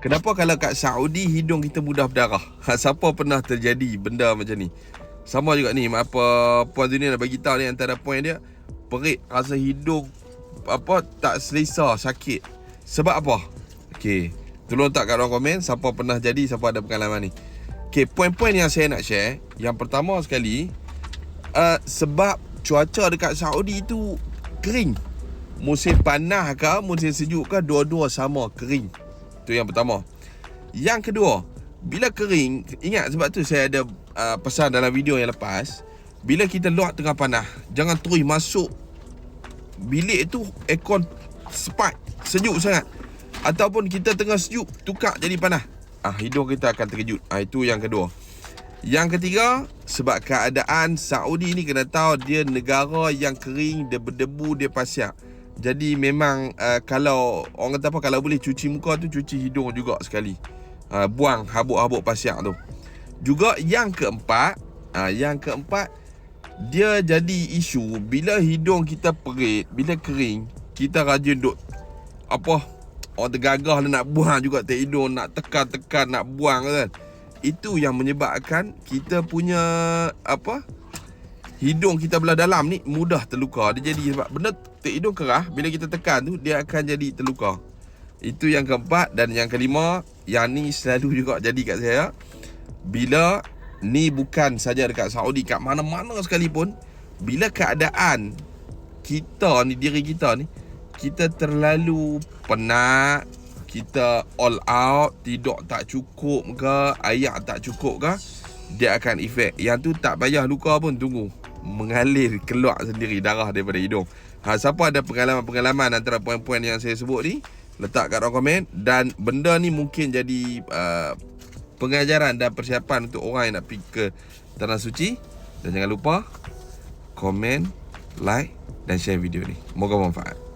Kenapa kalau kat Saudi hidung kita mudah berdarah? Siapa pernah terjadi benda macam ni? Sama juga ni, apa Puan Dunia dah bagi tahu ni, antara poin dia, perit, rasa hidung tak selesa, sakit. Sebab apa? Okey, tolong tak kat ruang komen siapa pernah jadi, siapa ada pengalaman ni. Okey, poin-poin yang saya nak share, yang pertama sekali, sebab cuaca dekat Saudi tu kering. Musim panas ke musim sejuk ke, dua-dua sama kering. Itu yang pertama. Yang kedua, bila kering, ingat sebab tu saya ada pesan dalam video yang lepas, bila kita luar tengah panas, jangan terus masuk bilik tu aircon spark, sejuk sangat. Ataupun kita tengah sejuk, tukar jadi panas. Hidung kita akan terkejut. Itu yang kedua. Yang ketiga, sebab keadaan Saudi ni kena tahu dia negara yang kering, dia berdebu, dia pasir. Jadi memang kalau orang kata apa, kalau boleh cuci muka tu, cuci hidung juga sekali. Buang habuk-habuk pasir tu. Juga yang keempat, dia jadi isu bila hidung kita perit, bila kering, kita rajin duk orang tergagah nak buang juga tak hidung, nak tekan-tekan, nak buang kan. Itu yang menyebabkan kita punya hidung kita belah dalam ni mudah terluka. Dia jadi sebab benda tak hidung kerah, bila kita tekan tu dia akan jadi terluka. Itu yang keempat. Dan yang kelima, yang ni selalu juga jadi kat saya, bila ni bukan saja dekat Saudi, kat mana-mana sekalipun, bila keadaan kita ni, diri kita ni, kita terlalu penat, kita all out, tidur tak cukup ke, air tak cukup ke, dia akan efek. Yang tu tak payah luka pun, tunggu mengalir keluar sendiri darah daripada hidung. Siapa ada pengalaman-pengalaman antara poin-poin yang saya sebut ni, letak kat ruang komen. Dan benda ni mungkin jadi pengajaran dan persiapan untuk orang yang nak pergi ke Tanah Suci. Dan jangan lupa komen, like dan share video ni. Moga bermanfaat.